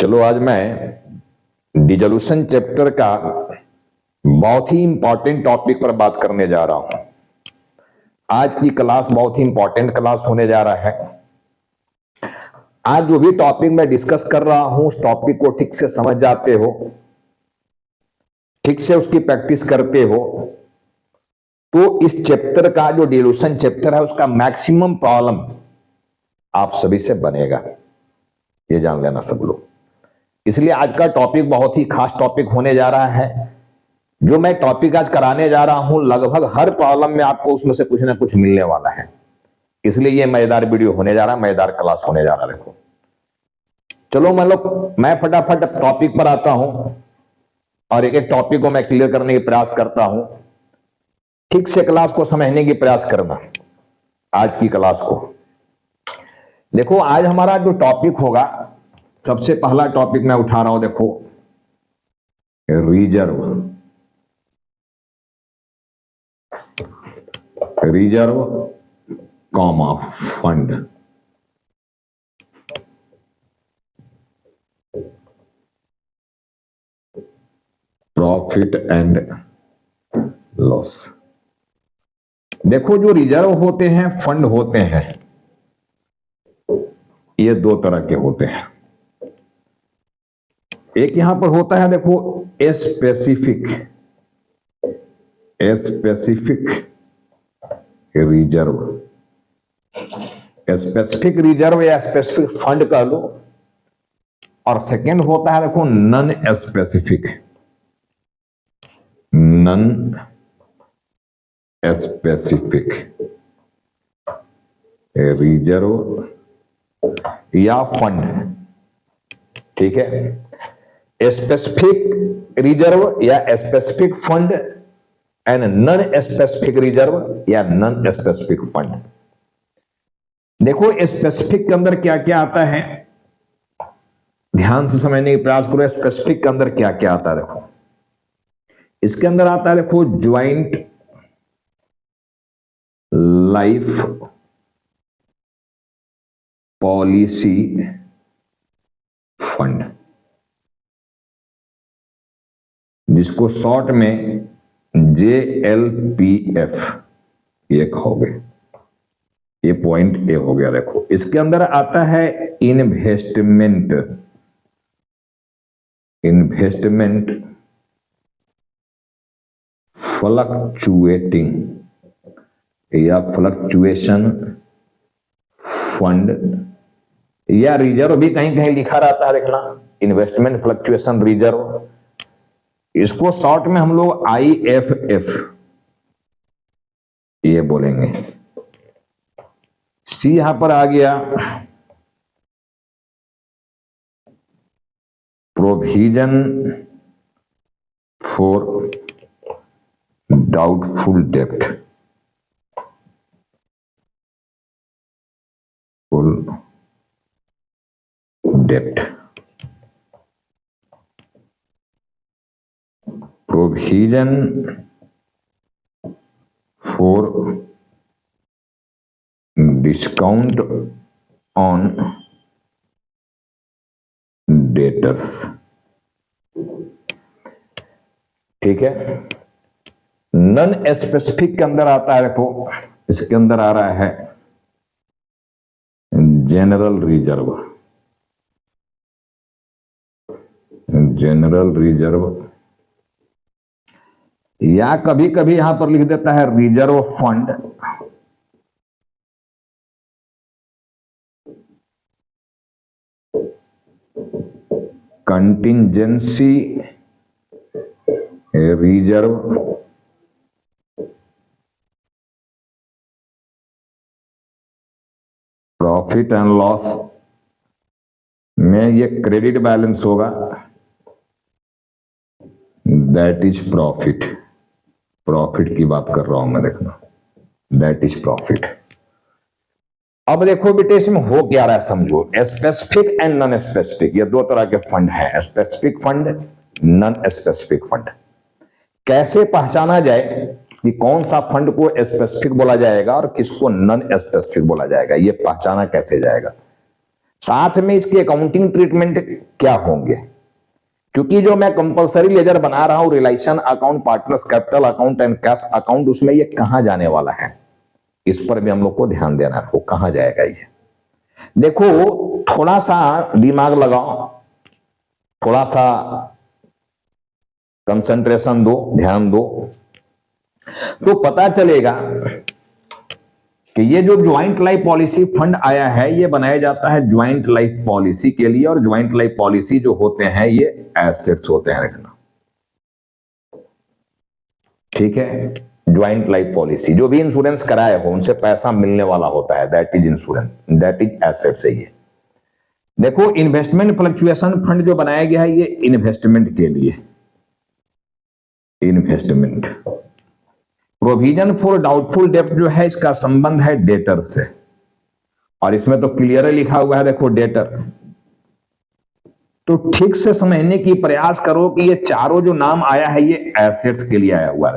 चलो आज मैं डिसोल्यूशन चैप्टर का बहुत ही इंपॉर्टेंट टॉपिक पर बात करने जा रहा हूं। आज की क्लास बहुत ही इंपॉर्टेंट क्लास होने जा रहा है। आज जो भी टॉपिक मैं डिस्कस कर रहा हूं उस टॉपिक को ठीक से समझ जाते हो, ठीक से उसकी प्रैक्टिस करते हो, तो इस चैप्टर का जो डिसोल्यूशन चैप्टर है उसका मैक्सिमम प्रॉब्लम आप सभी से बनेगा, ये जान लेना सब लोग। इसलिए आज का टॉपिक बहुत ही खास टॉपिक होने जा रहा है। जो मैं टॉपिक आज कराने जा रहा हूं लगभग हर प्रॉब्लम में आपको उसमें से कुछ ना कुछ मिलने वाला है। इसलिए ये मजेदार वीडियो होने जा रहा है, मजेदार क्लास होने जा रहा है। देखो चलो मैं फटाफट टॉपिक पर आता हूं और एक एक टॉपिक को मैं क्लियर करने की प्रयास करता हूं। ठीक से क्लास को समझने की प्रयास करना। आज की क्लास को देखो, आज हमारा जो टॉपिक होगा, सबसे पहला टॉपिक मैं उठा रहा हूं, देखो reserve comma fund. Profit and loss. देखो जो रिजर्व होते हैं, फंड होते हैं, ये दो तरह के होते हैं। एक यहां पर होता है, देखो स्पेसिफिक रिजर्व, स्पेसिफिक रिजर्व या स्पेसिफिक फंड कह लो। और सेकेंड होता है देखो नॉन स्पेसिफिक रिजर्व या फंड। ठीक है, स्पेसिफिक रिजर्व या specific fund and non specific reserve या नॉन स्पेसिफिक फंड। देखो स्पेसिफिक के अंदर क्या क्या आता है, ध्यान से समझने की प्रयास करो। स्पेसिफिक के अंदर क्या क्या आता है, देखो इसके अंदर आता है, देखो ज्वाइंट लाइफ पॉलिसी फंड, जिसको शॉर्ट में JLPF ये कहोगे। ये पॉइंट ए हो गया। देखो इसके अंदर आता है इन्वेस्टमेंट फ्लक्चुएटिंग या फ्लक्चुएशन फंड या रिजर्व भी कहीं कहीं लिखा रहता है, देखना इन्वेस्टमेंट फ्लक्चुएशन रिजर्व। इसको शॉर्ट में हम लोग IFF ये बोलेंगे। सी यहां पर आ गया प्रोविजन फॉर डाउटफुल डेब्ट, provision for discount on debtors. ठीक है, नॉन स्पेसिफिक के अंदर आता है, देखो इसके अंदर आ रहा है जनरल रिजर्व या कभी कभी यहां पर लिख देता है reserve fund. Contingency reserve, profit and loss में ये क्रेडिट बैलेंस होगा, दैट इज प्रॉफिट की बात कर रहा हूं मैं, देखना दैट इज प्रॉफिट। अब देखो बेटे इसमें हो क्या रहा है, समझो स्पेसिफिक एंड नॉन स्पेसिफिक ये दो तरह के फंड हैं, specific fund, non specific fund. कैसे पहचाना जाए कि कौन सा फंड को स्पेसिफिक बोला जाएगा और किसको नॉन स्पेसिफिक बोला जाएगा, ये पहचाना कैसे जाएगा। साथ में इसके अकाउंटिंग ट्रीटमेंट क्या होंगे, क्योंकि जो मैं कंपलसरी लेजर बना रहा हूं realisation account, partners capital account and cash account, उसमें ये कहां जाने वाला है इस पर भी हम लोग को ध्यान देना है। वो कहां जाएगा ये देखो, थोड़ा सा दिमाग लगाओ, थोड़ा सा कंसंट्रेशन दो, ध्यान दो, तो पता चलेगा कि ये जो ज्वाइंट लाइफ पॉलिसी फंड आया है ये बनाया जाता है ज्वाइंट लाइफ पॉलिसी के लिए, और ज्वाइंट लाइफ पॉलिसी जो होते हैं ये एसेट्स होते हैं, देखना ठीक है। ज्वाइंट लाइफ पॉलिसी जो भी इंश्योरेंस कराए हो उनसे पैसा मिलने वाला होता है, that is insurance, that is assets है ये। देखो इन्वेस्टमेंट फ्लक्चुएशन फंड जो बनाया गया है ये इन्वेस्टमेंट के लिए, इन्वेस्टमेंट। प्रोविजन फॉर डाउटफुल डेब्ट जो है इसका संबंध है डेटर से, और इसमें तो क्लियर लिखा हुआ है देखो डेटर। तो ठीक से समझने की प्रयास करो कि ये चारों जो नाम आया है ये एसेट्स के लिए आया हुआ है,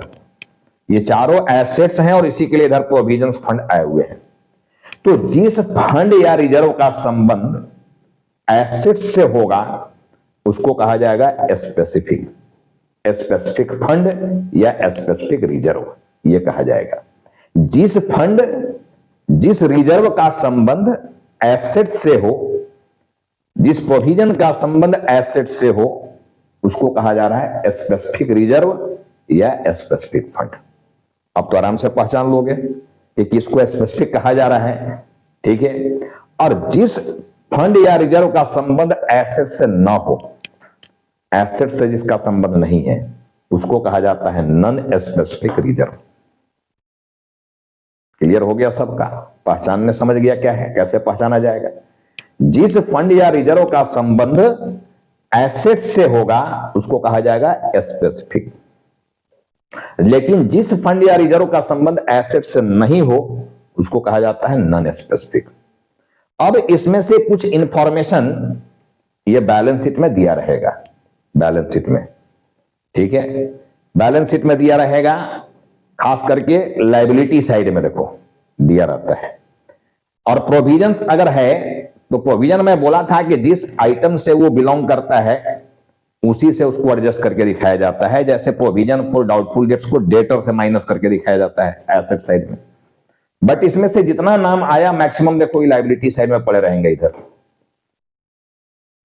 ये चारों एसेट्स हैं और इसी के लिए इधर प्रोविजन फंड आए हुए हैं। तो जिस फंड या रिजर्व का संबंध एसेट्स से होगा उसको कहा जाएगा स्पेसिफिक, स्पेसिफिक फंड या स्पेसिफिक रिजर्व ये कहा जाएगा। जिस फंड जिस रिजर्व का संबंध एसेट से हो, जिस प्रोविजन का संबंध एसेट से हो उसको कहा जा रहा है स्पेसिफिक रिजर्व या स्पेसिफिक फंड। अब तो आराम से पहचान लोगे कि किसको स्पेसिफिक कहा जा रहा है, ठीक है। और जिस फंड या रिजर्व का संबंध एसेट से ना हो, एसेट से जिसका संबंध नहीं है उसको कहा जाता है नॉन स्पेसिफिक रिजर्व। क्लियर हो गया सबका, पहचानने समझ गया क्या है, कैसे पहचाना जाएगा। जिस फंड या रिजर्व का संबंध एसेट से होगा उसको कहा जाएगा स्पेसिफिक, लेकिन जिस फंड या रिजर्व का संबंध एसेट से नहीं हो उसको कहा जाता है नॉन स्पेसिफिक। अब इसमें से कुछ इंफॉर्मेशन ये बैलेंस शीट में दिया रहेगा, बैलेंस शीट में, ठीक है, बैलेंस शीट में दिया रहेगा, खास करके लायबिलिटी साइड में देखो दिया रहता है। और प्रोविजंस अगर है तो प्रोविजन में बोला था कि जिस आइटम से वो बिलोंग करता है उसी से उसको एडजस्ट करके दिखाया जाता है। जैसे प्रोविजन फॉर डाउटफुल डेब्ट्स को डेटर से माइनस करके दिखाया जाता है एसेट साइड में, बट इसमें से जितना नाम आया मैक्सिमम देखो लायबिलिटी साइड में पड़े रहेंगे इधर,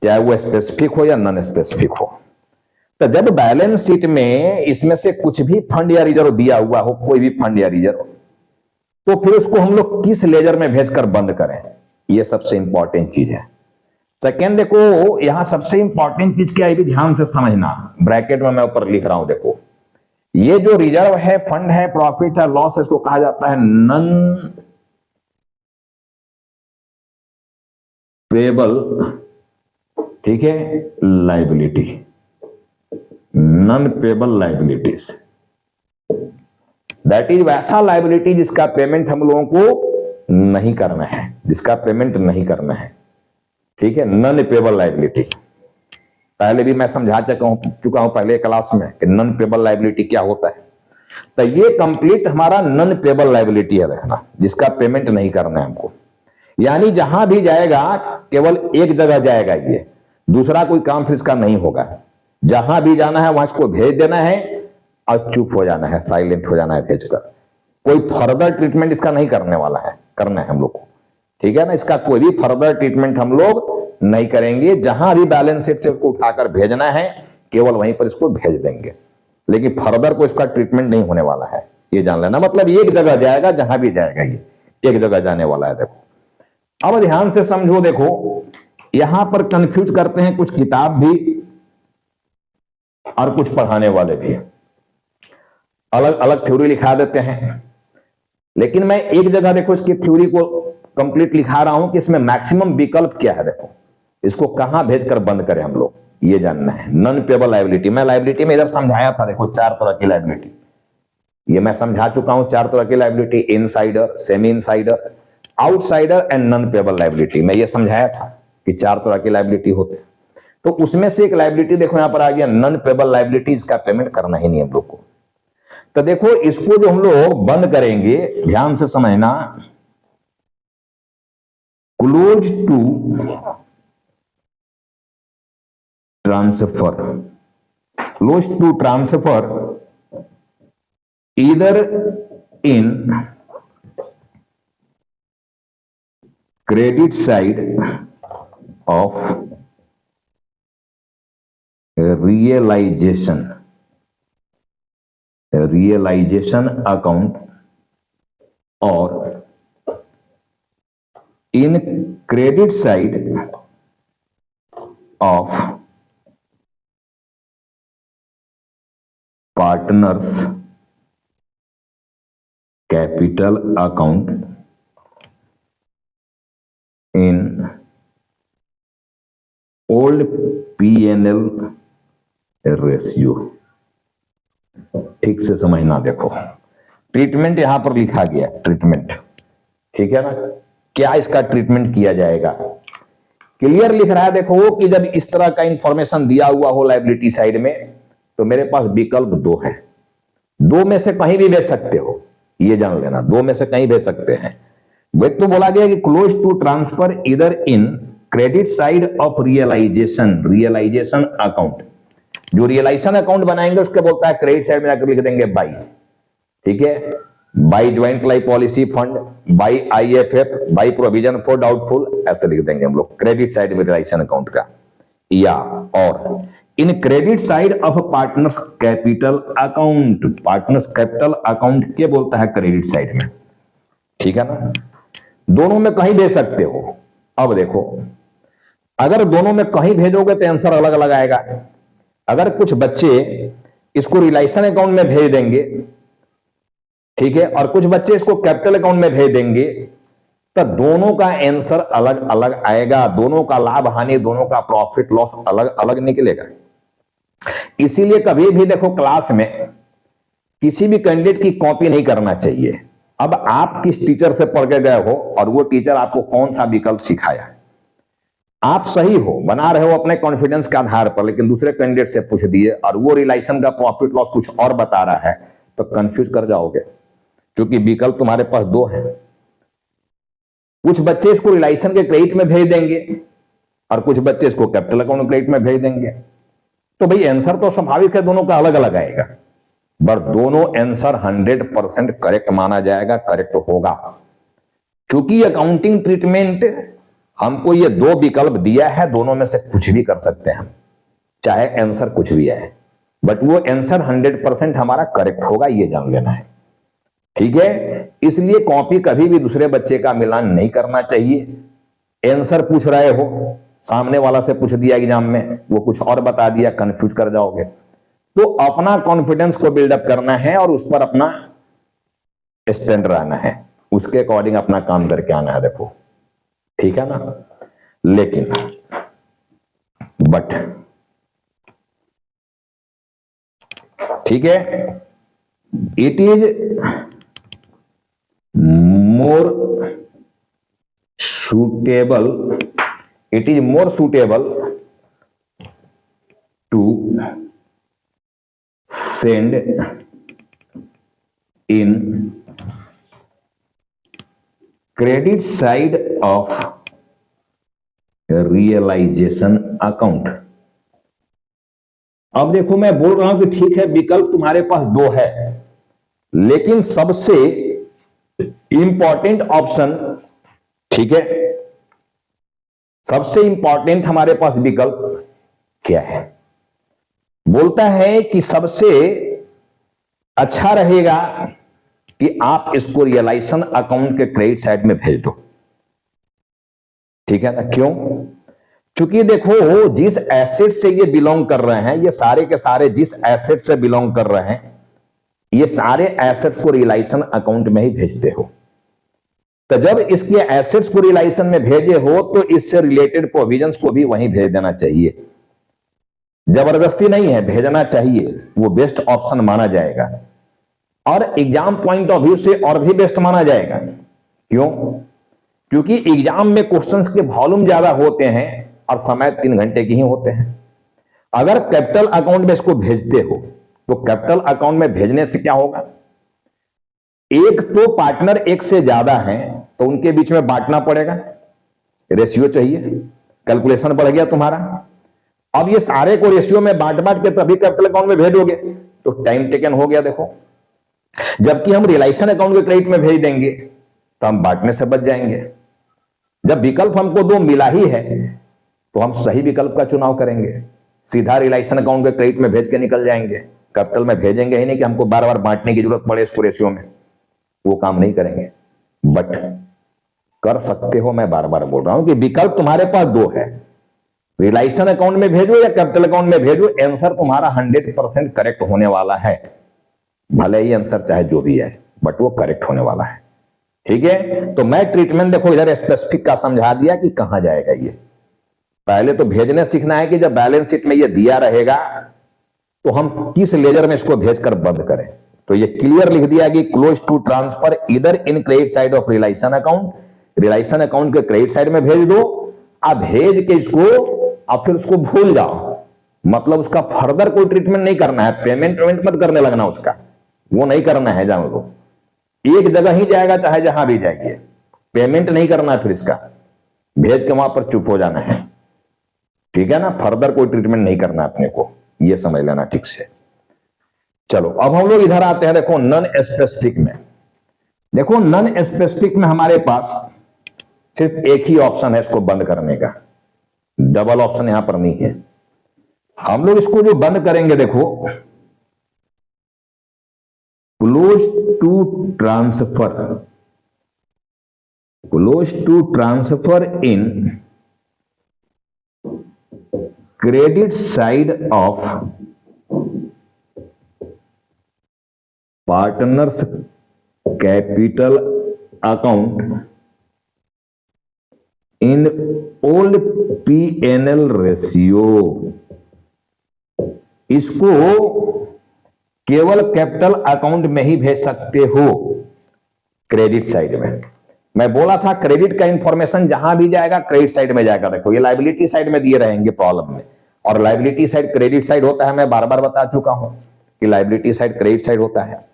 चाहे वो स्पेसिफिक हो या नॉन स्पेसिफिक हो। तो जब बैलेंस शीट में इसमें से कुछ भी फंड या रिजर्व दिया हुआ हो, कोई भी फंड या रिजर्व, तो फिर उसको हम लोग किस लेजर में भेजकर बंद करें, ये सबसे इंपॉर्टेंट चीज है। सेकेंड देखो यहां सबसे इंपॉर्टेंट चीज क्या है भी ध्यान से समझना, ब्रैकेट में मैं ऊपर लिख रहा हूं देखो, ये जो रिजर्व है, फंड है, प्रॉफिट है, लॉस है, इसको कहा जाता है नॉन पेएबल, ठीक है, liability, non payable liabilities. That is वैसा लायबिलिटी जिसका पेमेंट हम लोगों को नहीं करना है, जिसका पेमेंट नहीं करना है, ठीक है, नॉन पेएबल लायबिलिटी। पहले भी मैं समझा चुका हूं पहले क्लास में कि नॉन पेएबल लायबिलिटी क्या होता है। तो ये कंप्लीट हमारा नॉन पेएबल लायबिलिटी है, देखना, जिसका पेमेंट नहीं करना है हमको। यानी जहां भी जाएगा केवल एक जगह जाएगा, ये दूसरा कोई काम फिर इसका नहीं होगा। जहां भी जाना है वहां इसको भेज देना है और चुप हो जाना है, साइलेंट हो जाना है भेजकर। कोई फर्दर ट्रीटमेंट इसका नहीं करने वाला है, करना है हम लोग को, ठीक है ना। इसका कोई भी फर्दर ट्रीटमेंट हम लोग नहीं करेंगे। जहां भी बैलेंस शीट से उसको उठाकर भेजना है केवल वहीं पर इसको भेज देंगे, लेकिन फर्दर को इसका ट्रीटमेंट नहीं होने वाला है, ये जान लेना। मतलब एक जगह जाएगा, जहां भी जाएगा ये एक जगह जाने वाला है। देखो अब ध्यान से समझो, देखो यहां पर कंफ्यूज करते हैं कुछ किताब भी और कुछ पढ़ाने वाले भी, अलग अलग थ्योरी लिखा देते हैं। लेकिन मैं एक जगह देखो इसकी थ्योरी को कंप्लीट लिखा रहा हूं कि इसमें मैक्सिमम विकल्प क्या है। देखो इसको कहां भेजकर बंद करें हम लोग, ये जानना है। नॉन पेएबल लायबिलिटी, मैं लायबिलिटी में इधर समझाया था, देखो 4 तरह की लायबिलिटी, ये मैं समझा चुका हूं। 4 तरह की liability, insider, semi insider, outsider and non payable liability, मैं ये समझाया था कि 4 तरह की लायबिलिटी होते हैं। तो उसमें से एक लायबिलिटी देखो यहां पर आ गया नॉन पेएबल लायबिलिटी, इसका पेमेंट करना ही नहीं हम लोग को। तो देखो इसको जो हम लोग बंद करेंगे, ध्यान से समझना, close to transfer, close to transfer either in credit side of realization account or in credit side of partners capital account in old P&L ratio. ठीक से समझना, देखो ट्रीटमेंट यहां पर लिखा गया, ट्रीटमेंट, ठीक है ना, क्या इसका ट्रीटमेंट किया जाएगा, क्लियर लिख रहा है। देखो कि जब इस तरह का इंफॉर्मेशन दिया हुआ हो लायबिलिटी साइड में, तो मेरे पास विकल्प दो है, दो में से कहीं भी भेज सकते हो, ये जान लेना, दो में से कहीं भेज सकते हैं। एक तो बोला गया कि क्लोज टू ट्रांसफर इधर in credit side of realization account, जो रियलाइजेशन अकाउंट बनाएंगे उसके बोलता है क्रेडिट साइड में जाकर लिख देंगे बाई, ठीक है, by joint life policy fund, by IFF, by provision for doubtful, ऐसे लिख देंगे हम लोग क्रेडिट साइड में रियलाइजेशन अकाउंट का, या और इन credit side of partners capital account, partners capital account के बोलता है क्रेडिट साइड में, ठीक है ना, दोनों में कहीं भेज सकते हो। अब देखो, अगर दोनों में कहीं भेजोगे तो आंसर अलग अलग आएगा। अगर कुछ बच्चे इसको रियलाइजेशन अकाउंट में भेज देंगे, ठीक है, और कुछ बच्चे इसको कैपिटल अकाउंट में भेज देंगे, तो दोनों का आंसर अलग अलग आएगा, दोनों का लाभ हानि, दोनों का प्रॉफिट लॉस अलग अलग निकलेगा। इसीलिए कभी भी देखो क्लास में किसी भी कैंडिडेट की कॉपी नहीं करना चाहिए। अब आप किस टीचर से पढ़ के गए हो और वो टीचर आपको कौन सा विकल्प सिखाया, आप सही हो, बना रहे हो अपने कॉन्फिडेंस के आधार पर, लेकिन दूसरे कैंडिडेट से पूछ दिए और वो रिलेशन का प्रॉफिट लॉस कुछ और बता रहा है, तो कंफ्यूज कर जाओगे, क्योंकि विकल्प तुम्हारे पास दो है। कुछ बच्चे इसको रिलेशन के क्रेडिट में भेज देंगे और कुछ बच्चे इसको कैपिटल अकाउंट क्रेडिट में भेज देंगे, तो भाई आंसर तो स्वाभाविक है दोनों का अलग अलग आएगा, बट दोनों आंसर 100% करेक्ट माना जाएगा, करेक्ट होगा। चूंकि अकाउंटिंग ट्रीटमेंट हमको ये दो विकल्प दिया है, दोनों में से कुछ भी कर सकते हैं, चाहे आंसर कुछ भी है, बट वो आंसर 100% हमारा करेक्ट होगा, ये जान लेना है, ठीक है। इसलिए कॉपी कभी भी दूसरे बच्चे का मिलान नहीं करना चाहिए। आंसर पूछ रहे हो, सामने वाला से पूछ दिया एग्जाम में, वो कुछ और बता दिया, कंफ्यूज कर जाओगे। तो अपना कॉन्फिडेंस को बिल्डअप करना है और उस पर अपना स्टैंड रहना है, उसके अकॉर्डिंग अपना काम करके आना है, देखो, ठीक है ना। लेकिन बट ठीक है, it is more suitable, it is more suitable to send in credit side of realization account। अब देखो, मैं बोल रहा हूं कि ठीक है विकल्प तुम्हारे पास दो है, लेकिन सबसे इंपॉर्टेंट ऑप्शन, ठीक है, सबसे इंपॉर्टेंट हमारे पास विकल्प क्या है, बोलता है कि सबसे अच्छा रहेगा कि आप इसको रियलाइजेशन अकाउंट के क्रेडिट साइड में भेज दो, ठीक है ना। क्यों? क्योंकि देखो, जिस एसेट से ये बिलोंग कर रहे हैं, ये सारे के सारे जिस एसेट से बिलोंग कर रहे हैं, ये सारे एसेट्स को रियलाइजेशन अकाउंट में ही भेजते हो। तो जब इसके एसेट्स को रियलाइजेशन में भेजे हो, तो इससे रिलेटेड प्रोविजंस को भी वहीं भेज देना चाहिए। जबरदस्ती नहीं है, भेजना चाहिए, वो बेस्ट ऑप्शन माना जाएगा और एग्जाम पॉइंट ऑफ व्यू से और भी बेस्ट माना जाएगा। क्यों? क्योंकि एग्जाम में क्वेश्चंस के वॉल्यूम ज्यादा होते हैं और समय 3 घंटे के ही होते हैं। अगर कैपिटल अकाउंट में इसको भेजते हो, तो कैपिटल अकाउंट में भेजने से क्या होगा, एक तो पार्टनर एक से ज्यादा हैं, तो उनके बीच में बांटना पड़ेगा, रेशियो चाहिए, कैलकुलेशन बढ़ गया तुम्हारा। अब ये सारे को रेशियो में बांट बांट के तभी कैपिटल अकाउंट में भेजोगे, तो टाइम टेकन हो गया। देखो, जबकि हम रिलायंस अकाउंट के क्रेडिट में भेज देंगे तो हम बांटने से बच जाएंगे। जब विकल्प हमको दो मिला ही है तो हम सही विकल्प का चुनाव करेंगे, सीधा रिलायंस अकाउंट के क्रेडिट में भेज के निकल जाएंगे, कैपिटल में भेजेंगे ही नहीं कि हमको बार बार बांटने की जरूरत पड़े इसको रेशियो में, वो काम नहीं करेंगे। बट कर सकते हो, मैं बार बार बोल रहा हूं कि विकल्प तुम्हारे पास दो है, रिलायंस अकाउंट में भेजो या कैपिटल अकाउंट में भेजो, आंसर तुम्हारा 100% करेक्ट होने वाला है। भले ही आंसर चाहे जो भी है, बट वो करेक्ट होने वाला है। ठीक है, तो मैं ट्रीटमेंट देखो इधर स्पेसिफिक का समझा दिया कि कहां जाएगा ये। पहले तो भेजने सीखना है कि जब बैलेंस शीट में ये दिया रहेगा तो हम किस लेजर में इसको भेजकर बंद करें। तो ये क्लियर लिख दिया कि क्लोज टू ट्रांसफर इधर in credit side of Reliance account, Reliance account के क्रेडिट साइड में भेज दो। आप भेज के इसको आप फिर उसको भूल जाओ, मतलब उसका फर्दर कोई ट्रीटमेंट नहीं करना है, पेमेंट मत करने लगना उसका, वो नहीं करना है। जान लो एक जगह ही जाएगा, चाहे जहां भी जाएगी, पेमेंट नहीं करना है, फिर इसका भेज के वहां पर चुप हो जाना है। ठीक है ना, फर्दर कोई ट्रीटमेंट नहीं करना अपने को, ये समझ लेना ठीक से। चलो अब हम लोग इधर आते हैं, देखो नॉन स्पेसिफिक में। देखो नॉन स्पेसिफिक में हमारे पास सिर्फ एक ही ऑप्शन है इसको बंद करने का, डबल ऑप्शन यहां पर नहीं है। हम लोग इसको जो बंद करेंगे, देखो close to transfer, close to transfer in credit side of partners capital account in old P&L ratio. इसको केवल कैपिटल अकाउंट में ही भेज सकते हो, क्रेडिट साइड में। मैं बोला था क्रेडिट का इंफॉर्मेशन जहां भी जाएगा क्रेडिट साइड में जाएगा। देखो ये लायबिलिटी साइड में दिए रहेंगे प्रॉब्लम में, और लायबिलिटी साइड क्रेडिट साइड होता है। मैं बार बार बता चुका हूं कि लायबिलिटी साइड क्रेडिट साइड होता है,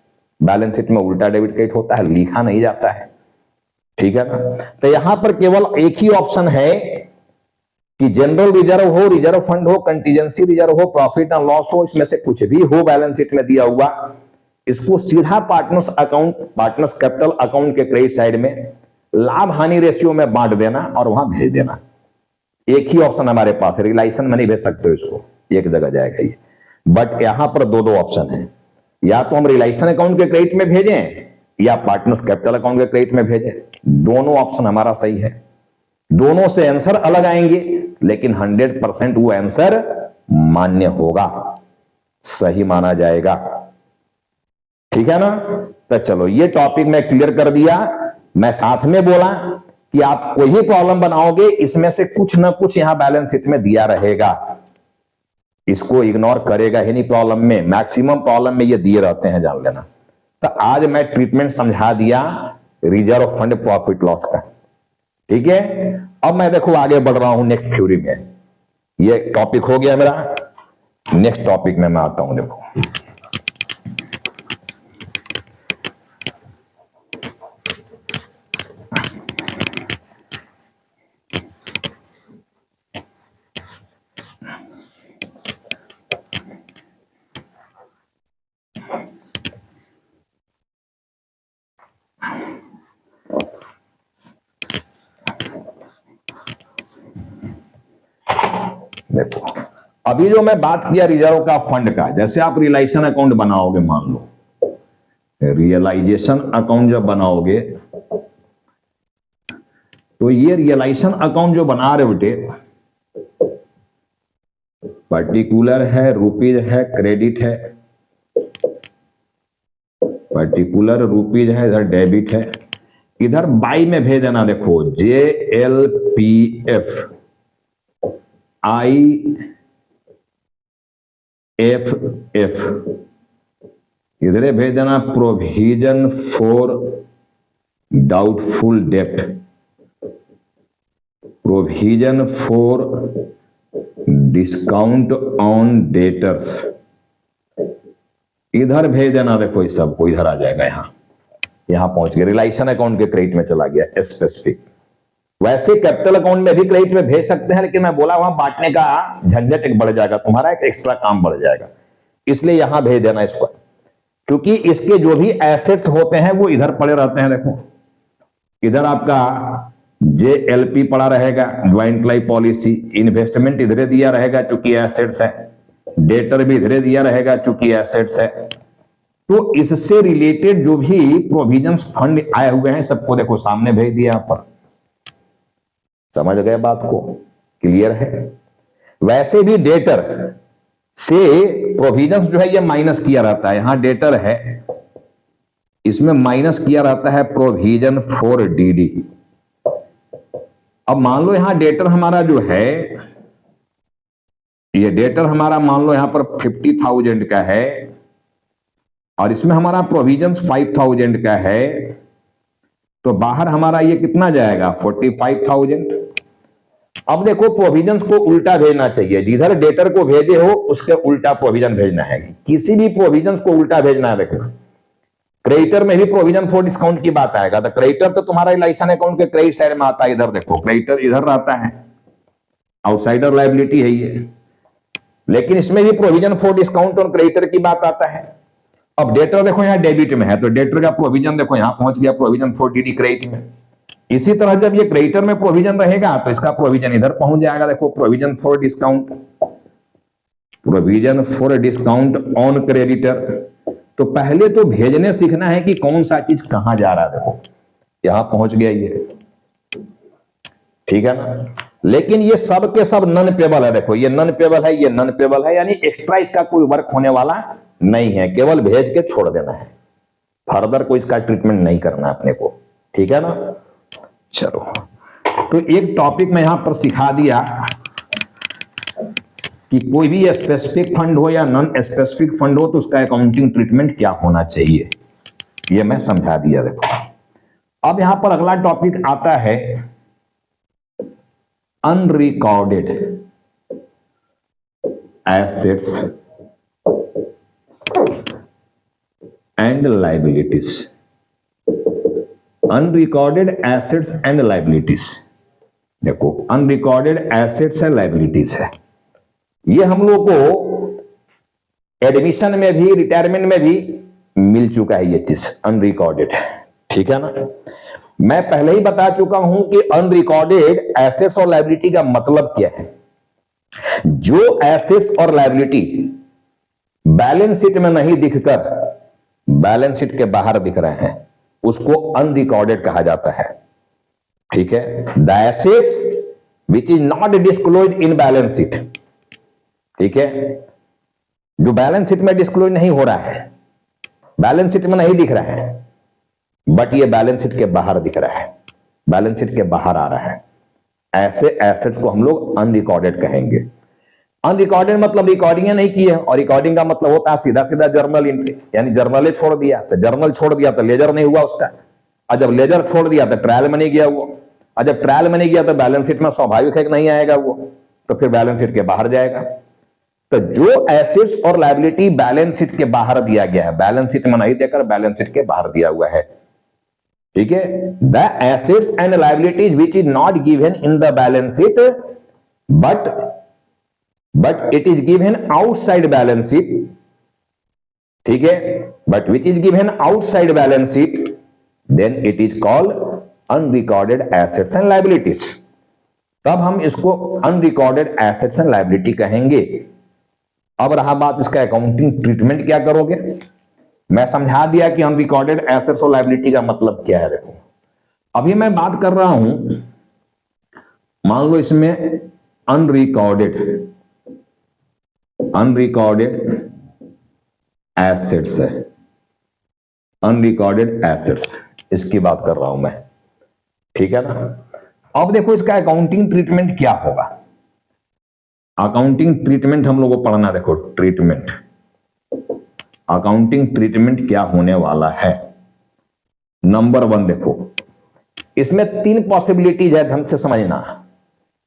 बैलेंस शीट में उल्टा डेबिट क्रेडिट होता है, लिखा नहीं जाता है। ठीक है ना, तो यहां पर केवल एक ही ऑप्शन है कि जनरल रिजर्व हो, रिजर्व फंड हो, कंटीजेंसी रिजर्व हो, प्रॉफिट एंड लॉस हो, इसमें से कुछ भी हो बैलेंस शीट में दिया हुआ, इसको सीधा partners account, partners capital account के क्रेडिट साइड में लाभ हानि रेशियो में बांट देना और वहां भेज देना। एक ही ऑप्शन हमारे पास है, रिलायंस में नहीं भेज सकते हो इसको, एक जगह जाएगा ये। बट यहां पर दो दो ऑप्शन है, या तो हम रिलायंस अकाउंट के क्रेडिट में भेजें या पार्टनर्स कैपिटल अकाउंट के क्रेडिट में भेजें। दोनों ऑप्शन हमारा सही है, दोनों से आंसर अलग आएंगे, लेकिन 100% वो आंसर मान्य होगा, सही माना जाएगा। ठीक है ना, तो चलो ये टॉपिक मैं क्लियर कर दिया। मैं साथ में बोला कि आप कोई ही प्रॉब्लम बनाओगे, इसमें से कुछ ना कुछ यहां बैलेंस शीट में दिया रहेगा, इसको इग्नोर करेगा ही नहीं। प्रॉब्लम में मैक्सिमम प्रॉब्लम में ये दिए रहते हैं, जान लेना। तो आज मैं ट्रीटमेंट समझा दिया रिजर्व फंड प्रॉफिट लॉस का। ठीक है, अब मैं देखो आगे बढ़ रहा हूं नेक्स्ट थ्योरी में। ये टॉपिक हो गया मेरा, नेक्स्ट टॉपिक में मैं आता हूं। देखो देखो अभी जो मैं बात किया रिजर्व का फंड का, जैसे आप रियलाइजेशन अकाउंट बनाओगे, मान लो रियलाइजेशन अकाउंट जब बनाओगे तो ये रियलाइजेशन अकाउंट जो बना रहे बेटे, पर्टिकुलर है, रुपीज है, क्रेडिट है, पर्टिकुलर रुपीज है, इधर डेबिट है, इधर बाई में भेज देना। देखो JLPF IFF, इधर भेज देना प्रोविजन फॉर डाउटफुल डेप्ट, provision for discount on debtors, इधर भेज देना। देखो इस सबको इधर आ जाएगा, यहां पहुंच गया, रिलायंस अकाउंट के क्रेडिट में चला गया स्पेसिफिक। वैसे कैपिटल अकाउंट में भी क्रेडिट में भेज सकते हैं, लेकिन मैं बोला वहां बांटने का झंझट एक बढ़ जाएगा, तुम्हारा एक एक्स्ट्रा काम बढ़ जाएगा, इसलिए यहां भेज देना इसको, क्योंकि इसके जो भी एसेट्स होते हैं वो इधर पड़े रहते हैं। देखो इधर आपका JLP पड़ा रहेगा, ज्वाइंट लाइफ पॉलिसी, इन्वेस्टमेंट इधर दिया रहेगा चूंकि एसेट्स है, डेटर भी इधर दिया रहेगा चूंकि एसेट्स है। तो इससे रिलेटेड जो भी प्रोविजंस फंड आए हुए हैं सबको देखो सामने भेज दिया यहां पर। समझ गए बात को? क्लियर है? वैसे भी डेटर से प्रोविजंस जो है ये माइनस किया रहता है, यहां डेटर है इसमें माइनस किया रहता है प्रोविजन फॉर DD। अब मान लो यहां डेटर हमारा जो है, ये डेटर हमारा मान लो यहां पर 50,000 का है और इसमें हमारा प्रोविजंस 5,000 का है, तो बाहर हमारा ये कितना जाएगा 45,000। अब देखो प्रोविजंस को उल्टा भेजना चाहिए, जिधर डेटर को भेजे हो उसके उल्टा प्रोविजन भेजना है, किसी भी प्रोविजंस को उल्टा भेजना है। देखो क्रेडिटर में भी प्रोविजन फॉर डिस्काउंट की बात आएगा, तो क्रेडिटर तो तुम्हारा इलाइसन अकाउंट के क्रेडिट साइड में आता है, इधर देखो क्रेडिटर इधर रहता है, आउटसाइडर लायबिलिटी है ये, लेकिन इसमें भी प्रोविजन फॉर डिस्काउंट और क्रेडिटर की बात आता है। अब डेटर देखो यहां डेबिट में है, तो डेटर का प्रोविजन देखो यहां पहुंच गया प्रोविजन फॉर DD क्रेडिट में। इसी तरह जब ये क्रेडिटर में प्रोविजन रहेगा तो इसका प्रोविजन इधर पहुंच जाएगा, देखो provision for discount, provision for discount on creditor. तो पहले तो भेजने सीखना है कि कौन सा चीज कहां जा रहा है। देखो यहां पहुंच गया ये, ठीक है ना, लेकिन ये सब के सब नॉन पेबल है। देखो ये नॉन पेबल है, ये नॉन पेबल है, यानी एक्स्ट्रा इसका कोई वर्क होने वाला नहीं है, केवल भेज के छोड़ देना है, फर्दर कोई इसका ट्रीटमेंट नहीं करना अपने को, ठीक है ना। चलो तो एक टॉपिक मैं यहां पर सिखा दिया कि कोई भी स्पेसिफिक फंड हो या नॉन स्पेसिफिक फंड हो तो उसका अकाउंटिंग ट्रीटमेंट क्या होना चाहिए, ये मैं समझा दिया। देखो अब यहां पर अगला टॉपिक आता है unrecorded assets and liabilities. Unrecorded assets and liabilities, देखो अनरिकॉर्डेड एसेट्स एंड लायबिलिटीज है, ये हम लोग को एडमिशन में भी रिटायरमेंट में भी मिल चुका है ये चीज अनरिकॉर्डेड, ठीक है ना। मैं पहले ही बता चुका हूं कि अनरिकॉर्डेड एसेट्स और लायबिलिटी का मतलब क्या है। जो एसेट्स और लायबिलिटी बैलेंस शीट में नहीं दिखकर बैलेंस शीट के बाहर दिख रहे हैं उसको अनरिकॉर्डेड कहा जाता है, ठीक है। The assets which is not disclosed in balance sheet, ठीक है, जो बैलेंस शीट में डिस्क्लोज नहीं हो रहा है, बैलेंस शीट में नहीं दिख रहा है, बट ये बैलेंस शीट के बाहर दिख रहा है, बैलेंस शीट के बाहर आ रहा है, ऐसे एसेट्स को हम लोग अनरिकॉर्डेड कहेंगे। अनरिकॉर्डेड मतलब रिकॉर्डिंग नहीं की है, और रिकॉर्डिंग का मतलब होता है सीधा सीधा जर्नल एंट्री, यानी जर्नल छोड़ दिया तो जर्नल छोड़ दिया तो लेजर नहीं हुआ उसका, और जब लेजर छोड़ दिया तो ट्रायल में नहीं गया वो, और जब ट्रायल में नहीं गया तो बैलेंस शीट में स्वाभाविक है कि नहीं आएगा वो, तो फिर बैलेंस शीट के बाहर जाएगा। तो जो एसेट्स और लायबिलिटी बैलेंस शीट के बाहर दिया गया है, बैलेंस शीट में नहीं देकर बैलेंस शीट के बाहर दिया हुआ है, ठीक है। The assets and liabilities which is not given in the balance sheet but it is given outside balance sheet, ठीक है, but which is given outside balance sheet, then it is called unrecorded assets and liabilities. तब हम इसको unrecorded assets and liability कहेंगे। अब रहा बात इसका अकाउंटिंग ट्रीटमेंट क्या करोगे, मैं समझा दिया कि अनरिकॉर्डेड एसेट्स और लायबिलिटी का मतलब क्या है। देखो अभी मैं बात कर रहा हूं, मान लो इसमें अनरिकॉर्डेड एसेट्स है, अनरिकॉर्डेड एसेट्स इसकी बात कर रहा हूं मैं, ठीक है ना। अब देखो इसका अकाउंटिंग ट्रीटमेंट क्या होगा, अकाउंटिंग ट्रीटमेंट हम लोगों को पढ़ना। देखो ट्रीटमेंट, अकाउंटिंग ट्रीटमेंट क्या होने वाला है। नंबर 1 देखो इसमें 3 पॉसिबिलिटीज है, ढंग से समझना।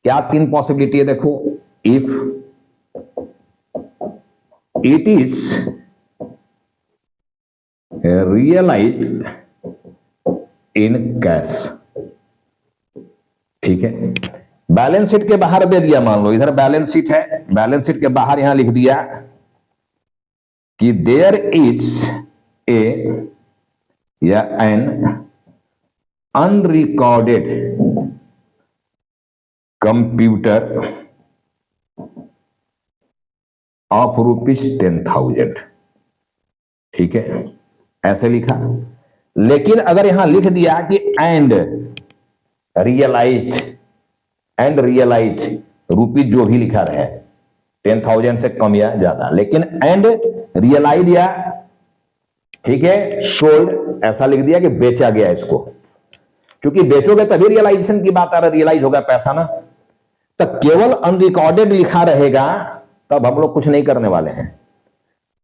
क्या 3 पॉसिबिलिटी है, देखो if it is realized in cash, ठीक है, बैलेंस शीट के बाहर दे दिया, मान लो इधर बैलेंस शीट है, बैलेंस शीट के बाहर यहां लिख दिया कि देयर इज ए या एन अनरिकॉर्डेड कंप्यूटर ऑफ ₹10,000। ठीक है, ऐसे लिखा। लेकिन अगर यहां लिख दिया कि एंड रियलाइज्ड रुपीज जो भी लिखा रहे 10,000 से कम या ज्यादा, लेकिन एंड रियलाइज या ठीक है सोल्ड ऐसा लिख दिया कि बेचा गया इसको, क्योंकि बेचोगे तभी रियलाइजेशन की बात आ रहा है, रियलाइज होगा पैसा ना। तो केवल अनरिकॉर्डेड लिखा रहेगा तब हम लोग कुछ नहीं करने वाले हैं।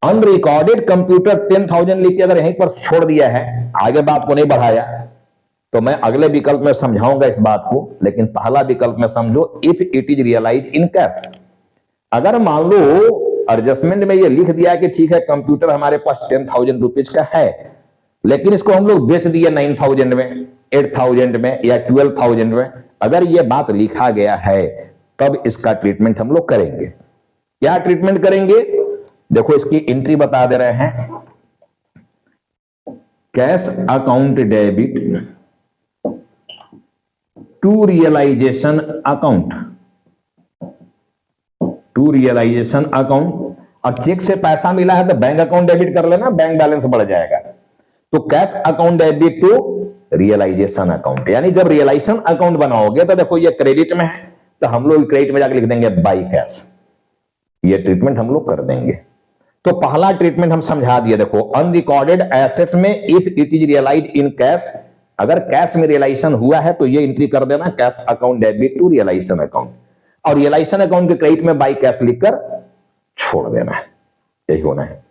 अनरिकॉर्डेड कंप्यूटर 10,000 लिख के अगर यहीं पर छोड़ दिया है, आगे बात को नहीं बढ़ाया, तो मैं अगले विकल्प में समझाऊंगा इस बात को, लेकिन पहला विकल्प में समझो, if it is realize in cash. अगर मान लो एडजस्टमेंट में ये लिख दिया कि ठीक है कंप्यूटर हमारे पास 10,000 रुपीज का है, लेकिन इसको हम लोग बेच दिए 9,000 में, 8,000 में या 12,000 में, अगर ये बात लिखा गया है तब इसका ट्रीटमेंट हम लोग करेंगे। क्या ट्रीटमेंट करेंगे? देखो इसकी एंट्री बता दे रहे हैं, cash account debit to realization account, to realization account. और चेक से पैसा मिला है तो बैंक अकाउंट डेबिट कर लेना, बैंक बैलेंस बढ़ जाएगा। तो cash account debit to realization account, यानी जब रियलाइजेशन अकाउंट बनाओगे तो देखो ये क्रेडिट में है, तो हम लोग क्रेडिट में जाकर लिख देंगे बाई कैश। ये ट्रीटमेंट हम लोग कर देंगे। तो पहला ट्रीटमेंट हम समझा दिए, देखो अनरिकॉर्डेड एसेट्स में if it is realize in cash, अगर कैश में रियलाइजेशन हुआ है तो ये एंट्री कर देना, cash account debit to realization account, और रियलाइजेशन अकाउंट के क्रेडिट में बाई कैश लिखकर छोड़ देना है, यही होना है।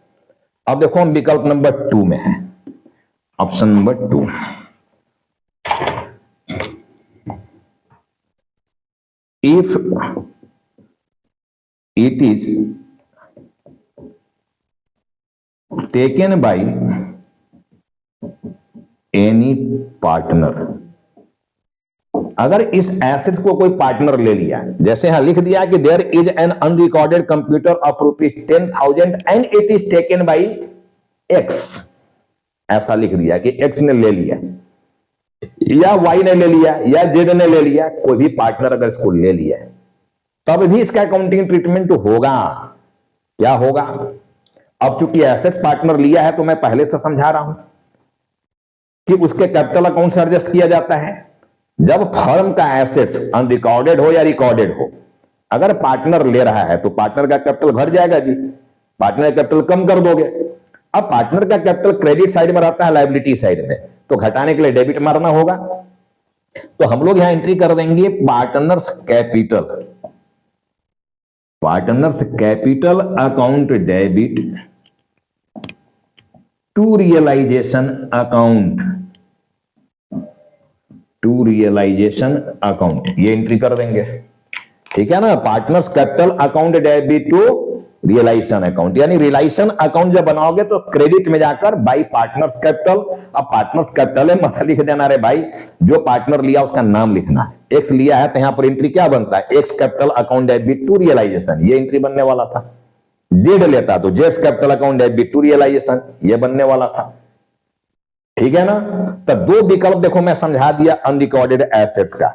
अब देखो हम विकल्प नंबर 2 में है, option number 2। If it is taken by any partner, अगर इस एसेट को कोई पार्टनर ले लिया, जैसे यहां लिख दिया कि there is an unrecorded computer of ₹10,000 and it is taken by X, ऐसा लिख दिया कि एक्स ने ले लिया या वाई ने ले लिया या जेड ने ले लिया, कोई भी पार्टनर अगर इसको ले लिया तब भी इसका अकाउंटिंग ट्रीटमेंट होगा। क्या होगा? अब चूंकि एसेट्स पार्टनर लिया है तो मैं पहले से समझा रहा हूं कि उसके कैपिटल अकाउंट से एडजस्ट किया जाता है। जब फर्म का एसेट्स अनरिकॉर्डेड हो या रिकॉर्डेड हो, अगर पार्टनर ले रहा है तो पार्टनर का कैपिटल घट जाएगा जी, पार्टनर का कैपिटल कम कर दोगे। अब पार्टनर का कैपिटल क्रेडिट साइड में रहता है, लायबिलिटी साइड में, तो घटाने के लिए डेबिट मारना होगा। तो हम लोग यहां एंट्री कर देंगे partners capital, partners capital account debit to realization account, to realization account, ये एंट्री कर देंगे। ठीक है ना, partners capital account debit to realization account, यानी रियलाइजेशन अकाउंट जब बनाओगे तो क्रेडिट में जाकर बाई पार्टनर्स कैपिटल। अब पार्टनर्स कैपिटल है मतलब लिख देना, रे भाई जो पार्टनर लिया उसका नाम लिखना है। एक्स लिया है तो यहां पर एंट्री क्या बनता है, X capital account debit to realization, ये एंट्री बनने वाला था। जेड लेता तो Z capital account debit to realization, ये बनने वाला था। ठीक है ना, तो 2 विकल्प देखो मैं समझा दिया अनरिकॉर्डेड एसेट्स का,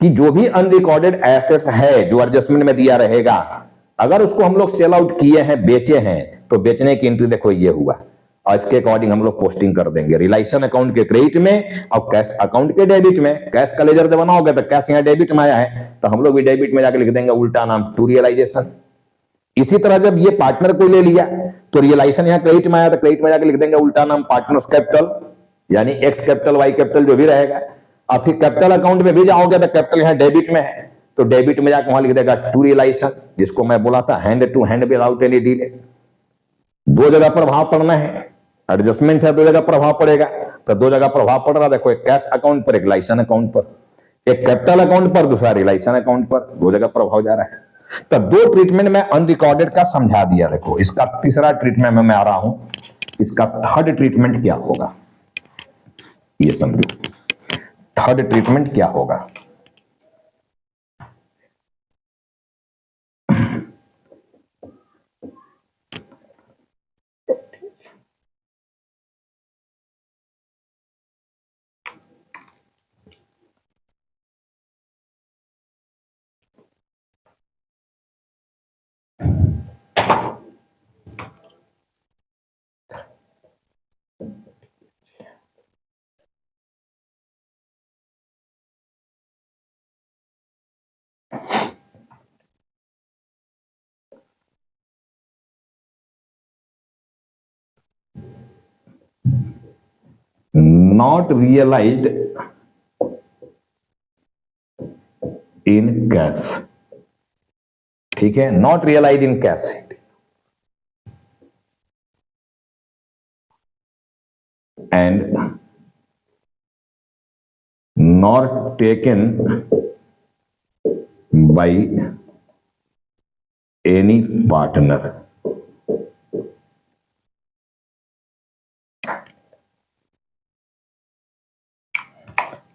कि जो भी अनरिकॉर्डेड एसेट्स है जो एडजस्टमेंट में दिया रहेगा, अगर उसको हम लोग सेल आउट किए हैं, बेचे हैं, तो बेचने की एंट्री देखो ये हुआ, और इसके अकॉर्डिंग हम लोग पोस्टिंग कर देंगे रियलाइजेशन अकाउंट के क्रेडिट में और कैश अकाउंट के डेबिट में। कैश का लेजर जब बनाओगे तो कैश यहाँ डेबिट में आया है, तो हम लोग भी डेबिट में जाकर लिख देंगे उल्टा नाम टू रियलाइजेशन। इसी तरह जब ये पार्टनर को ले लिया तो रियलाइजेशन यहाँ क्रेडिट में आया तो क्रेडिट में जाकर लिख देंगे उल्टा नाम पार्टनर्स कैपिटल, यानी एक्स कैपिटल वाई कैपिटल जो भी रहेगा। और फिर कैपिटल अकाउंट में भी जाओगे तो कैपिटल यहाँ डेबिट में है, तो डेबिट में जाकर वहां लिख देगा टू रियलाइजेशन, जिसको मैं बोला था hand to hand without any delay. 2 जगह प्रभाव पड़ना है, एडजस्टमेंट है 2 जगह प्रभाव पड़ेगा, तो 2 जगह प्रभाव पड़ रहा, देखो एक कैश अकाउंट पर, एक रियलाइजेशन अकाउंट पर, एक कैपिटल अकाउंट पर, दूसरा रियलाइजेशन अकाउंट पर, 2 जगह प्रभाव जा रहा है। तो 2 ट्रीटमेंट में अनरिकॉर्डेड का समझा दिया। देखो इसका तीसरा ट्रीटमेंट में मैं आ रहा हूं, इसका थर्ड ट्रीटमेंट क्या होगा ये समझो। थर्ड ट्रीटमेंट क्या होगा, नॉट रियलाइज्ड इन कैश, ठीक है, not realized in cash and not taken by any partner.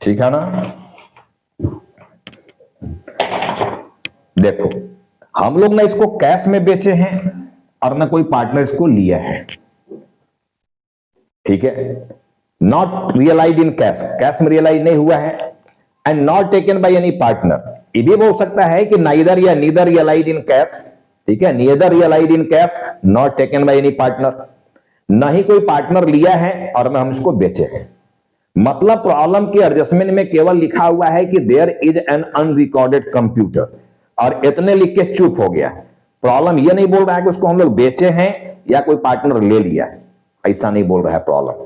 ठीक है ना। देखो हम लोग ना इसको कैश में बेचे हैं और ना कोई पार्टनर इसको लिया है, ठीक है। Not realize in cash, cash में रियलाइज नहीं हुआ है, and not taken by any partner. ये भी बोल सकता है कि नाइदर या नीदर रियलाइज इन कैश, ठीक है, neither realize in cash not taken by any partner, ना ही कोई पार्टनर लिया है और ना हम इसको बेचे हैं। मतलब प्रॉब्लम के एडजस्टमेंट में केवल लिखा हुआ है कि there is an unrecorded computer और इतने लिख के चुप हो गया। प्रॉब्लम ये नहीं बोल रहा है कि उसको हम लोग बेचे हैं या कोई पार्टनर ले लिया है, ऐसा नहीं बोल रहा है प्रॉब्लम,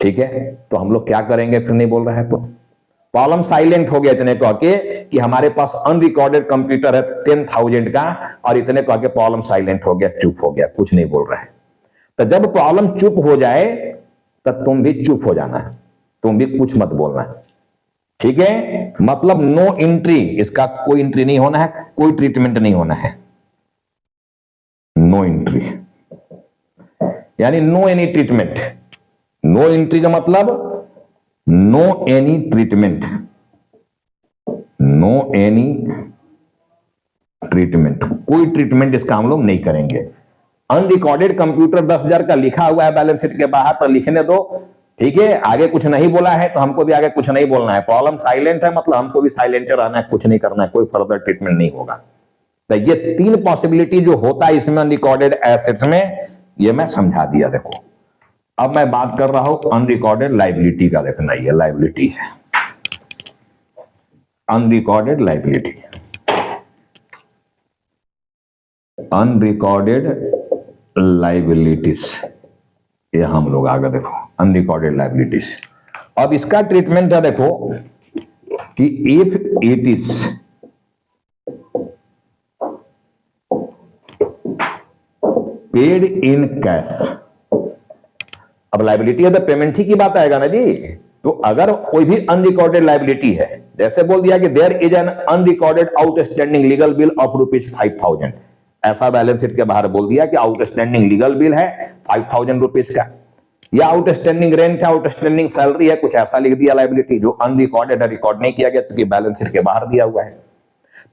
ठीक है। तो हम लोग क्या करेंगे, फिर नहीं बोल रहा है तो प्रॉब्लम साइलेंट हो गया इतने कह के कि हमारे पास अनरिकॉर्डेड कंप्यूटर है 10,000 का और इतने कह के प्रॉब्लम साइलेंट हो गया, चुप हो गया, कुछ नहीं बोल रहा है। तो जब प्रॉब्लम चुप हो जाए तब तुम भी चुप हो जाना है, तुम भी कुछ मत बोलना है, ठीक है। मतलब नो एंट्री, इसका कोई एंट्री नहीं होना है, कोई ट्रीटमेंट नहीं होना है, नो एंट्री यानी no any treatment. No entry का मतलब no any treatment, no any treatment, कोई ट्रीटमेंट इसका हम लोग नहीं करेंगे। अनरिकॉर्डेड कंप्यूटर 10,000 का लिखा हुआ है बैलेंस शीट के बाहर, तो लिखने दो, ठीक है। आगे कुछ नहीं बोला है तो हमको भी आगे कुछ नहीं बोलना है। प्रॉब्लम साइलेंट है मतलब हमको भी साइलेंट रहना है, कुछ नहीं करना है, कोई फर्दर ट्रीटमेंट नहीं होगा। तो ये 3 पॉसिबिलिटी जो होता है इसमें अनरिकॉर्डेड एसेट्स में, ये मैं समझा दिया। देखो अब मैं बात कर रहा हूं अनरिकॉर्डेड लायबिलिटी का। देखना ये लायबिलिटी है, अनरिकॉर्डेड लायबिलिटी, अनरिकॉर्डेड लायबिलिटीज, ये हम लोग आगे देखो अनरिकॉर्डेड लायबिलिटीज। अब इसका ट्रीटमेंट है देखो कि if it is paid in cash, अब लायबिलिटी है तो पेमेंट ही की बात आएगा ना जी। तो अगर कोई भी अनरिकॉर्डेड लायबिलिटी है, जैसे बोल दिया कि there is an unrecorded outstanding legal bill of ₹5,000, ऐसा बैलेंस शीट के बाहर बोल दिया कि आउटस्टैंडिंग लीगल बिल है 5,000 रुपीज का, या आउटस्टैंडिंग रेंट है, आउटस्टैंडिंग सैलरी है, कुछ ऐसा लिख दिया लायबिलिटी जो अनरिकॉर्डेड है, रिकॉर्ड नहीं किया गया क्योंकि बैलेंस शीट के बाहर दिया हुआ है।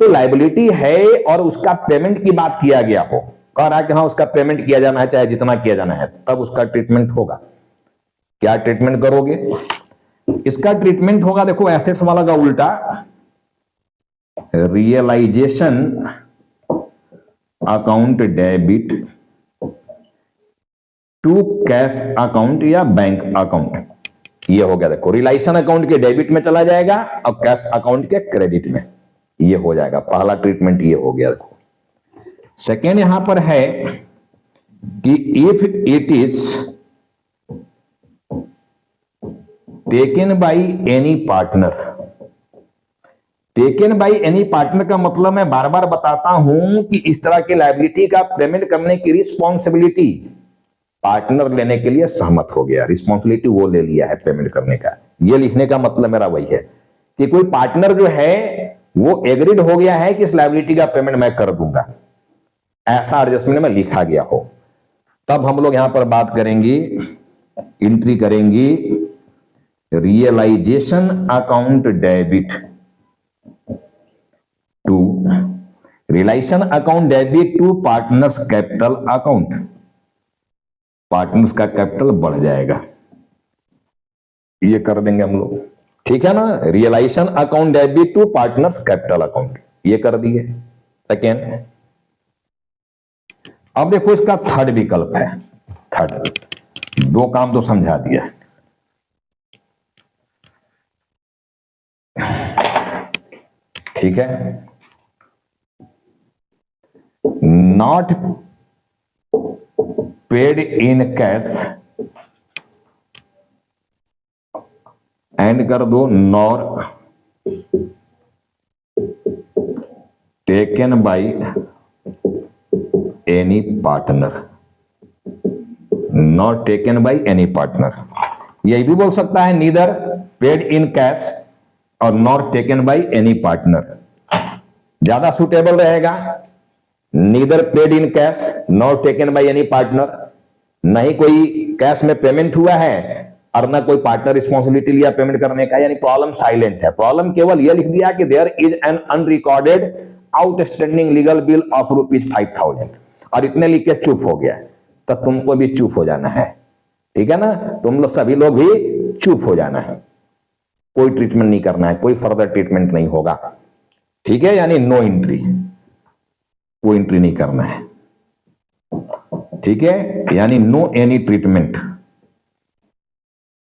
तो लायबिलिटी है और उसका पेमेंट की बात किया गया हो, कह रहा है कि हाँ उसका पेमेंट किया जाना है चाहे जितना किया जाना है, तब उसका ट्रीटमेंट होगा। क्या ट्रीटमेंट करोगे, इसका ट्रीटमेंट होगा देखो एसेट्स वाला का उल्टा, realization account debit to cash account या बैंक अकाउंट। ये हो गया देखो, रियलाइजेशन अकाउंट के डेबिट में चला जाएगा और कैश अकाउंट के क्रेडिट में, ये हो जाएगा। पहला ट्रीटमेंट ये हो गया। देखो सेकेंड यहां पर है कि if it is taken by any partner. Taken by any partner का मतलब मैं बार बार बताता हूं कि इस तरह की लायबिलिटी का पेमेंट करने की रिस्पॉन्सिबिलिटी पार्टनर लेने के लिए सहमत हो गया, रिस्पॉन्सिबिलिटी वो ले लिया है पेमेंट करने का। ये लिखने का मतलब मेरा वही है कि कोई पार्टनर जो है वो एग्रीड हो गया है कि इस लायबिलिटी का पेमेंट मैं कर दूंगा, ऐसा एडजस्टमेंट में लिखा गया हो। तब हम लोग यहां पर बात करेंगे, एंट्री करेंगी realization account debit to, realization account debit to partners capital account. Partners का कैपिटल बढ़ जाएगा, ये कर देंगे हम लोग, ठीक है ना। Realization account debit to partners capital account, ये कर दिए सेकेंड। अब देखो इसका थर्ड विकल्प है, थर्ड, 2 काम तो समझा दिया, ठीक है। Not paid in cash and कर दो nor taken by any partner, not taken by any partner. यही भी बोल सकता है नीदर पेड इन कैश और not taken by any partner, ज्यादा सुटेबल रहेगा। Neither paid in cash not taken by any partner, नहीं कोई कैश में पेमेंट हुआ है और ना कोई पार्टनर रिस्पॉन्सिबिलिटी लिया पेमेंट करने का, यानी प्रॉब्लम साइलेंट है। प्रॉब्लम केवल यह लिख दिया कि there is an unrecorded outstanding legal bill of ₹5,000 और इतने लिख के चुप हो गया, तो तुमको भी चुप हो जाना है, ठीक है ना। तुम लोग सभी लोग भी चुप हो जाना है, कोई ट्रीटमेंट नहीं करना है, कोई फर्दर ट्रीटमेंट नहीं होगा, ठीक है। यानी नो एंट्री, कोई एंट्री नहीं करना है, ठीक है। यानी no any treatment,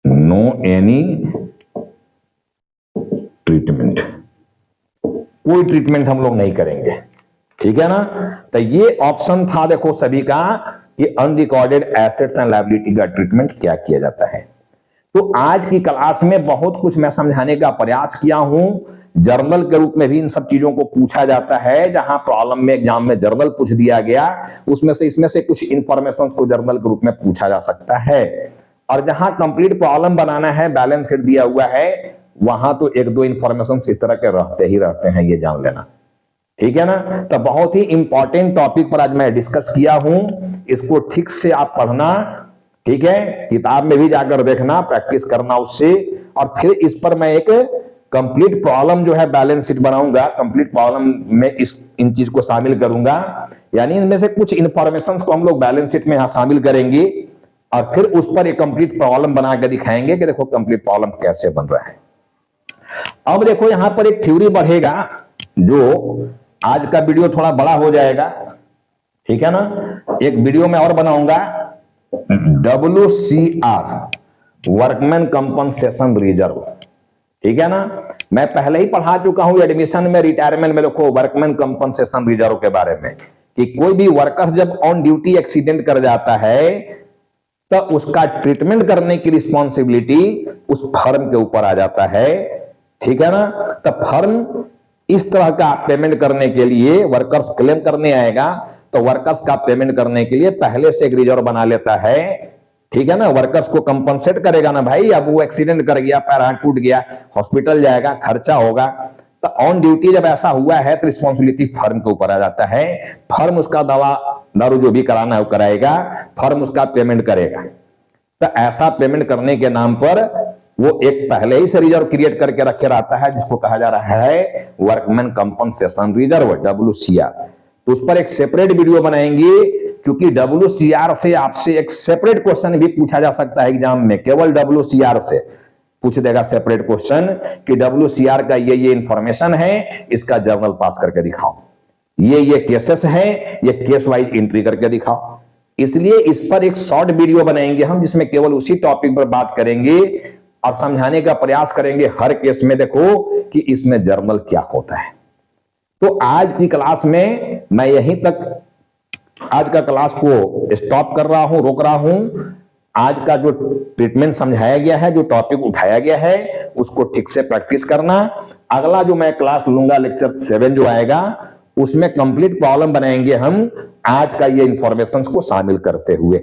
no any treatment, कोई ट्रीटमेंट हम लोग नहीं करेंगे, ठीक है ना। तो ये ऑप्शन था देखो सभी का कि अनरिकॉर्डेड एसेट्स एंड लायबिलिटी का ट्रीटमेंट क्या किया जाता है। तो आज की क्लास में बहुत कुछ मैं समझाने का प्रयास किया हूं। जर्नल के रूप में भी इन सब चीजों को पूछा जाता है, जहां प्रॉब्लम में एग्जाम में जर्नल पूछ दिया गया, उसमें से इसमें से कुछ इंफॉर्मेशन को जर्नल के रूप में पूछा जा सकता है। और जहां कंप्लीट प्रॉब्लम बनाना है, बैलेंस शीट दिया हुआ है, वहां तो एक दो इंफॉर्मेशन इस तरह के रहते ही रहते हैं, ये जान लेना, ठीक है ना। तो बहुत ही इंपॉर्टेंट टॉपिक पर आज मैं डिस्कस किया हूं, इसको ठीक से आप पढ़ना, ठीक है। किताब में भी जाकर देखना, प्रैक्टिस करना उससे, और फिर इस पर मैं एक कंप्लीट प्रॉब्लम जो है बैलेंस शीट बनाऊंगा। कंप्लीट प्रॉब्लम में इन चीज को शामिल करूंगा, यानी इनमें से कुछ इंफॉर्मेशन को हम लोग बैलेंस शीट में यहां शामिल करेंगे और फिर उस पर एक कंप्लीट प्रॉब्लम बना के दिखाएंगे कि देखो कंप्लीट प्रॉब्लम कैसे बन रहा है। अब देखो यहां पर एक थ्योरी बढ़ेगा, जो आज का वीडियो थोड़ा बड़ा हो जाएगा, ठीक है ना। एक वीडियो में और बनाऊंगा, WCR वर्कमैन कंपनसेशन रिजर्व, ठीक है ना। मैं पहले ही पढ़ा चुका हूं एडमिशन में, रिटायरमेंट में, देखो वर्कमैन कंपनसेशन रिजर्व के बारे में, कि कोई भी वर्कर जब ऑन ड्यूटी एक्सीडेंट कर जाता है तो उसका ट्रीटमेंट करने की रिस्पॉन्सिबिलिटी उस फर्म के ऊपर आ जाता है, ठीक है ना। तो फर्म इस तरह का पेमेंट करने के लिए, वर्कर्स क्लेम करने आएगा तो वर्कर्स का पेमेंट करने के लिए पहले से एक रिजर्व बना लेता है, ठीक है ना। वर्कर्स को कंपनसेट करेगा ना भाई, अब वो एक्सीडेंट कर गया, पैर हाथ टूट गया, हॉस्पिटल जाएगा, खर्चा होगा, तो ऑन ड्यूटी जब ऐसा हुआ है तो रिस्पॉन्सिबिलिटी फर्म के ऊपर आ जाता है। फर्म उसका दवा दारू जो भी कराना है वो कराएगा, फर्म उसका पेमेंट करेगा। तो ऐसा पेमेंट करने के नाम पर वो एक पहले ही से रिजर्व क्रिएट करके रखे रहता है, जिसको कहा जा रहा है वर्कमैन कंपनसेशन रिजर्व, WCR। तो उस पर एक सेपरेट वीडियो बनाएंगे, क्योंकि WCR से आपसे एक सेपरेट क्वेश्चन भी पूछा जा सकता है एग्जाम में। केवल WCR से पूछ देगा सेपरेट क्वेश्चन कि WCR का ये इंफॉर्मेशन है, इसका जर्नल पास करके दिखाओ, ये केसेस हैं, ये केस वाइज एंट्री करके दिखाओ। इसलिए इस पर एक शॉर्ट वीडियो बनाएंगे हम, जिसमें केवल उसी टॉपिक पर बात करेंगे और समझाने का प्रयास करेंगे हर केस में देखो कि इसमें जर्नल क्या होता है। तो आज की क्लास में मैं यहीं तक आज का क्लास को स्टॉप कर रहा हूं, रोक रहा हूं। आज का जो ट्रीटमेंट समझाया गया है, जो टॉपिक उठाया गया है, उसको ठीक से प्रैक्टिस करना। अगला जो मैं क्लास लूंगा, लेक्चर 7 जो आएगा, उसमें कंप्लीट प्रॉब्लम बनाएंगे हम आज का ये इंफॉर्मेशन को शामिल करते हुए,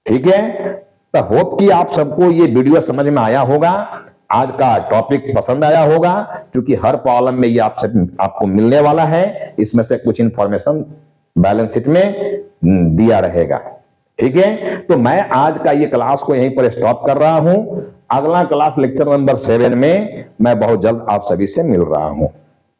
ठीक है। तो होप कि आप सबको ये वीडियो समझ में आया होगा, आज का टॉपिक पसंद आया होगा, क्योंकि हर प्रॉब्लम में ये आपको मिलने वाला है। इसमें से कुछ इंफॉर्मेशन बैलेंस शीट में दिया रहेगा, ठीक है। तो मैं आज का ये क्लास को यहीं पर स्टॉप कर रहा हूं। अगला क्लास लेक्चर नंबर 7 में मैं बहुत जल्द आप सभी से मिल रहा हूं।